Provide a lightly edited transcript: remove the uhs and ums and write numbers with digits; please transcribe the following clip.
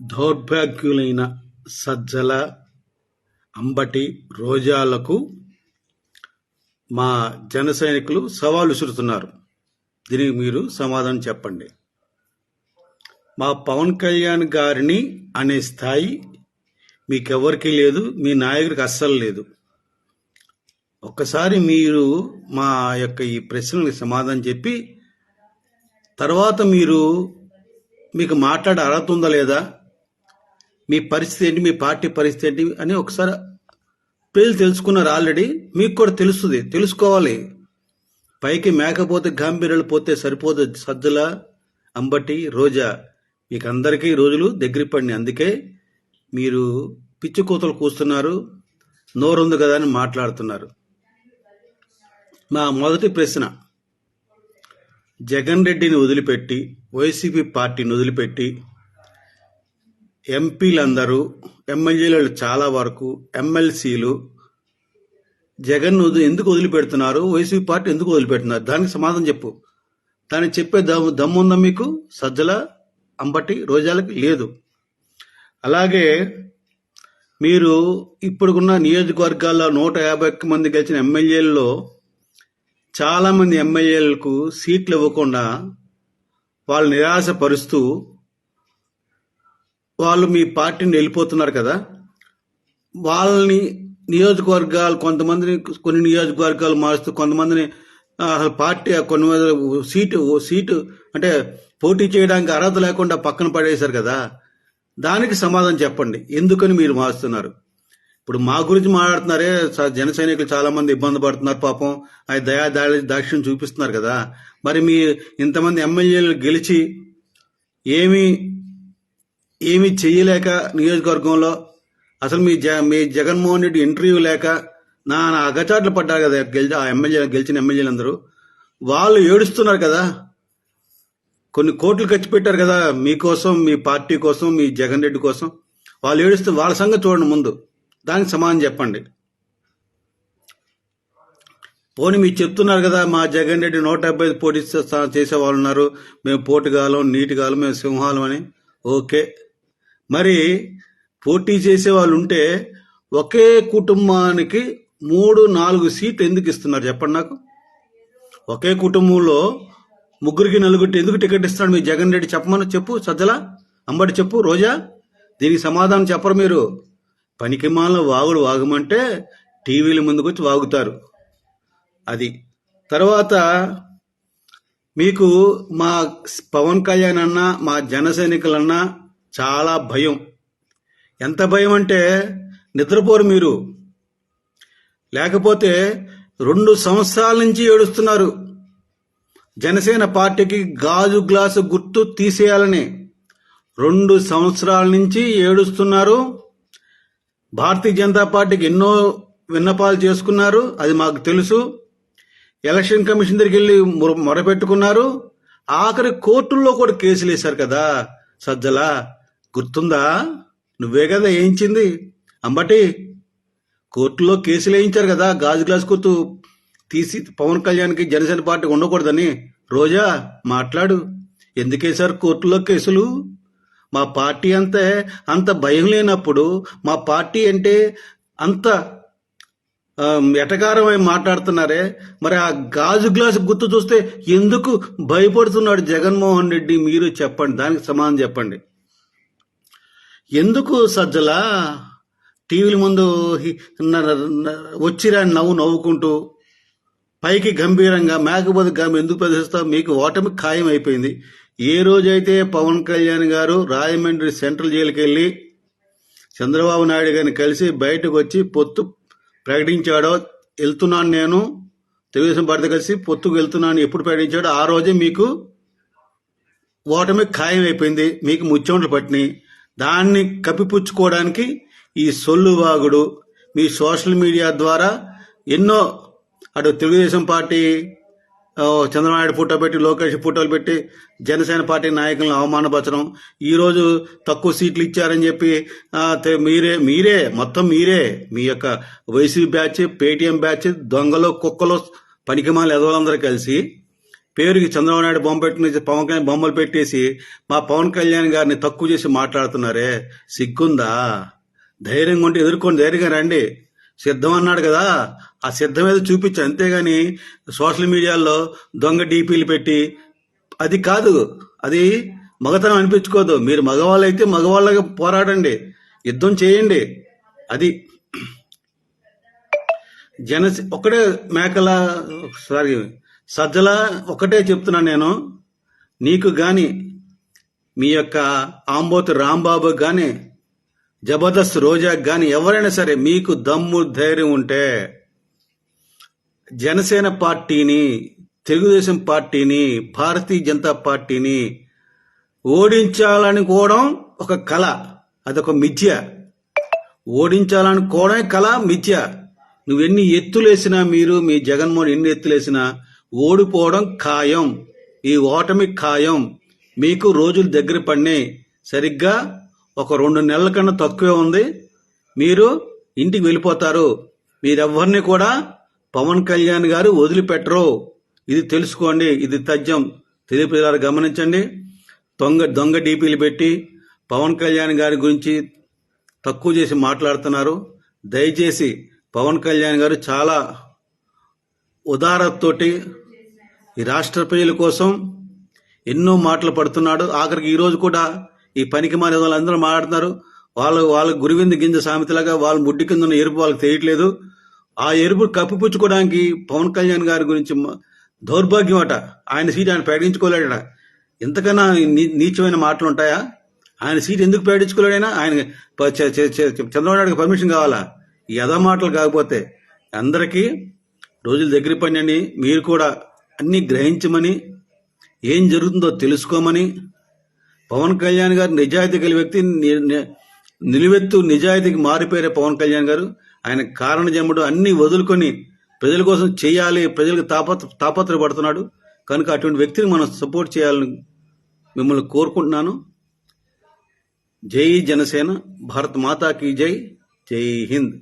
దౌర్భాగ్యులైన సజ్జల, అంబటి, రోజాలకు మా జన సైనికులు సవాల్ విసురుతున్నారు. దీనికి మీరు సమాధానం చెప్పండి. మా పవన్ కళ్యాణ్ గారిని అనే స్థాయి మీకెవరికి లేదు, మీ నాయకుడికి అస్సలు లేదు. ఒక్కసారి మీరు మా యొక్క ఈ ప్రశ్నలకు సమాధానం చెప్పి తర్వాత మీకు మాట్లాడే అర్హత ఉందా లేదా, మీ పరిస్థితి ఏంటి, మీ పార్టీ పరిస్థితి ఏంటి అని ఒకసారి ప్రజలు తెలుసుకున్నారు. ఆల్రెడీ మీకు కూడా తెలుసుకోవాలి. పైకి మేకపోతే గాంభీర్యాలు పోతే సరిపోదు. సజ్జల, అంబటి, రోజా మీకు అందరికీ రోజులు దగ్గర పడినాయి. అందుకే మీరు పిచ్చి కూతలు కూస్తున్నారు, నోరుంది కదా అని మాట్లాడుతున్నారు. మా మొదటి ప్రశ్న, జగన్ రెడ్డిని వదిలిపెట్టి, వైసీపీ పార్టీని వదిలిపెట్టి ఎంపీలందరూ, ఎమ్మెల్యేలు చాలా వరకు, ఎమ్మెల్సీలు జగన్ ఎందుకు వదిలిపెడుతున్నారు, వైసీపీ పార్టీ ఎందుకు వదిలిపెడుతున్నారు? దానికి సమాధానం చెప్పు. దానికి చెప్పే దమ్ముందా మీకు? సజ్జల, అంబటి, రోజాలకి లేదు. అలాగే మీరు ఇప్పుడున్న నియోజకవర్గాల్లో 150 మంది గెలిచిన ఎమ్మెల్యేలలో చాలామంది ఎమ్మెల్యేలకు సీట్లు ఇవ్వకుండా వాళ్ళు నిరాశపరుస్తూ వాళ్ళు మీ పార్టీని వెళ్ళిపోతున్నారు కదా. వాళ్ళని నియోజకవర్గాలు కొన్ని నియోజకవర్గాలు మారుస్తూ కొంతమందిని అసలు పార్టీ సీటు అంటే పోటీ చేయడానికి అర్హత లేకుండా పక్కన పడేశారు కదా. దానికి సమాధానం చెప్పండి. ఎందుకని మీరు మారుస్తున్నారు? ఇప్పుడు మా గురించి మాట్లాడుతున్నారే, జన సైనికులు చాలా మంది ఇబ్బంది పడుతున్నారు పాపం, అది దాక్ష్యం చూపిస్తున్నారు కదా. మరి మీ ఇంతమంది ఎమ్మెల్యేలు గెలిచి ఏమీ చెయ్యలేక నియోజకవర్గంలో అసలు మీ జగన్మోహన్ రెడ్డి ఇంటర్వ్యూ లేక నా అగచాట్లు పడ్డారు కదా. గెలిచిన ఎమ్మెల్యేలందరూ వాళ్ళు ఏడుస్తున్నారు కదా. కొన్ని కోట్లు ఖర్చు పెట్టారు కదా మీకోసం, మీ పార్టీ కోసం, మీ జగన్ రెడ్డి కోసం. వాళ్ళు ఏడుస్తూ వాళ్ళ సంగతి చూడండి ముందు. దానికి సమాధానం చెప్పండి. పోనీ మీరు చెప్తున్నారు కదా, మా జగన్ రెడ్డి 175 పోటీ చేసేవాళ్ళు ఉన్నారు, మేము పోటుగాలం, నీటిగాలం, మేము సింహాలం అని. ఓకే, మరి పోటీ చేసే వాళ్ళు ఉంటే ఒకే కుటుంబానికి 3-4 సీట్లు ఎందుకు ఇస్తున్నారు చెప్పండి నాకు. ఒకే కుటుంబంలో 3-4 ఎందుకు టికెట్ ఇస్తున్నాడు మీ జగన్ రెడ్డి? చెప్పు. సజ్జల, అంబటి చెప్పు. రోజా, దీనికి సమాధానం చెప్పరు మీరు. పనికిమాలిన వాగుడు వాగమంటే టీవీల ముందుకు వచ్చి వాగుతారు. అది తర్వాత మీకు మా పవన్ కళ్యాణ్ అన్నా, మా జన సైనికులన్నా చాలా భయం. ఎంత భయం అంటే నిద్రపోరు మీరు. లేకపోతే 2 సంవత్సరాల నుంచి ఏడుస్తున్నారు జనసేన పార్టీకి గాజు గ్లాసు గుర్తు తీసేయాలని. 2 సంవత్సరాల నుంచి ఏడుస్తున్నారు. భారతీయ జనతా పార్టీకి ఎన్నో విన్నపాలు చేసుకున్నారు, అది మాకు తెలుసు. ఎలక్షన్ కమిషన్ దగ్గరికి వెళ్ళి మొరపెట్టుకున్నారు. ఆఖరి కోర్టుల్లో కూడా కేసులు వేశారు కదా. సజ్జల, గుర్తుందా? నువ్వే కదా వేయించింది. అంబటి, కోర్టులో కేసులు వేయించారు కదా, గాజు గ్లాస్ గుర్తు తీసి పవన్ కళ్యాణ్కి జనసేన పార్టీ ఉండకూడదని. రోజా, మాట్లాడు. ఎందుకేసారు కోర్టులో కేసులు? మా పార్టీ అంత భయం లేనప్పుడు, మా పార్టీ అంటే అంత ఎటకారమై మాట్లాడుతున్నారే, మరి ఆ గాజు గ్లాసు గుర్తు చూస్తే ఎందుకు భయపడుతున్నాడు జగన్మోహన్ రెడ్డి? మీరు చెప్పండి, దానికి సమాధానం చెప్పండి. ఎందుకు సజ్జల టీవీల ముందు వచ్చిరా నవ్వుకుంటూ పైకి గంభీరంగా మేకపోతే ఎందుకు ప్రదర్శిస్తావు? మీకు ఓటమి ఖాయం అయిపోయింది. ఏ రోజైతే పవన్ కళ్యాణ్ గారు రాజమండ్రి సెంట్రల్ జైలుకి వెళ్ళి చంద్రబాబు నాయుడు గారిని కలిసి బయటకు వచ్చి పొత్తు ప్రకటించాడో, వెళ్తున్నాను నేను తెలుగుదేశం పార్టీ కలిసి పొత్తుకు వెళ్తున్నాను ఎప్పుడు ప్రకటించాడో ఆ రోజే మీకు ఓటమి ఖాయం అయిపోయింది. మీకు ముచ్చెమటలు పట్టినాయి. దాన్ని కప్పిపుచ్చుకోవడానికి ఈ సొల్లువాగుడు, మీ సోషల్ మీడియా ద్వారా ఎన్నో, అటు తెలుగుదేశం పార్టీ చంద్రబాబు నాయుడు ఫోటో పెట్టి, లోకేష్ ఫోటోలు పెట్టి జనసేన పార్టీ నాయకులను అవమానపరచడం, ఈరోజు తక్కువ సీట్లు ఇచ్చారని చెప్పి మీరే మీ యొక్క వైసీపీ బ్యాచ్, పేటీఎం బ్యాచ్, దొంగలు కుక్కలు పనికిమాల ఎదవలందరూ కలిసి పేరుకి చంద్రబాబు నాయుడు బొమ్మ పెట్టిన పవన్ కళ్యాణ్ బొమ్మలు పెట్టేసి మా పవన్ కళ్యాణ్ గారిని తక్కువ చేసి మాట్లాడుతున్నారే, సిగ్గుందా? ధైర్యంగా ఉంటే ఎదుర్కొని ధైర్యంగా రండి. సిద్ధం అన్నాడు కదా, ఆ సిద్ధం ఏదో చూపించు, అంతేగాని సోషల్ మీడియాలో దొంగ డీపీలు పెట్టి అది కాదు, అది మగతనం అనిపించుకోదు. మీరు మగవాళ్ళు అయితే మగవాళ్ళగా పోరాడండి, యుద్ధం చేయండి. అది ఒకటే మేకల సారీ సజ్జల ఒకటే చెప్తున్నా నేను, నీకు గాని మీ యొక్క ఆంబోతు రాంబాబు గాని జబర్దస్త్ రోజాకి గాని ఎవరైనా సరే మీకు దమ్ము ధైర్యం ఉంటే జనసేన పార్టీని, తెలుగుదేశం పార్టీని, భారతీయ జనతా పార్టీని ఓడించాలనుకోవడం ఒక కళ, అదొక మిథ్య. ఓడించాలనుకోవడమే కళ, మిథ్య. నువ్వెన్ని ఎత్తులేసినా, మీరు మీ జగన్మోహన్ ఎన్ని ఎత్తులేసినా ఓడిపోవడం ఖాయం. ఈ ఓటమి ఖాయం. మీకు రోజులు దగ్గర పడినాయి. సరిగ్గా ఒక 2 నెలల కన్నా తక్కువే ఉంది, మీరు ఇంటికి వెళ్ళిపోతారు. మీరెవ్వరిని కూడా పవన్ కళ్యాణ్ గారు వదిలిపెట్టరు. ఇది తెలుసుకోండి, ఇది తథ్యం. తెలియదు, గమనించండి. దొంగ డీపీలు పెట్టి పవన్ కళ్యాణ్ గారి గురించి తక్కువ చేసి మాట్లాడుతున్నారు. దయచేసి పవన్ కళ్యాణ్ గారు చాలా ఉదారతతోటి ఈ రాష్ట్ర ప్రజల కోసం ఎన్నో మాటలు పడుతున్నాడు. ఆఖరికి ఈ రోజు కూడా ఈ పనికి మానే వాళ్ళందరూ మాట్లాడుతున్నారు. వాళ్ళ గురివింద గింజ సామెతలాగా వాళ్ళ ముడ్డి కింద ఉన్న ఎరుపు వాళ్ళకి తెలియట్లేదు. ఆ ఎరుపు కప్పిపుచ్చుకోవడానికి పవన్ కళ్యాణ్ గారి గురించి దౌర్భాగ్యం అట. ఆయన సీట్ ఆయన ప్రకటించుకోలేడట. ఇంతకన్నా నీచమైన మాటలు ఉంటాయా? ఆయన సీట్ ఎందుకు ప్రకటించుకోలేడైనా? ఆయన చంద్రబాబు నాయుడుకి పర్మిషన్ కావాలా? ఈ యథా మాటలు కాకపోతే. అందరికీ రోజులు దగ్గర పడినండి. మీరు కూడా అన్ని గ్రహించమని, ఏం జరుగుతుందో తెలుసుకోమని, పవన్ కళ్యాణ్ గారు నిజాయితీ కలిగిన వ్యక్తి, నిలువెత్తు నిజాయితీకి మారిపోయారే పవన్ కళ్యాణ్ గారు. ఆయన కారణ జన్ముడు అన్ని వదులుకొని ప్రజల కోసం చేయాలి, ప్రజలకు తాపత్రపడుతున్నాడు. కనుక అటువంటి వ్యక్తిని మనం సపోర్ట్ చేయాలని మిమ్మల్ని కోరుకుంటున్నాను. జై జనసేన, భారత్ మాతాకి జై, జై హింద్.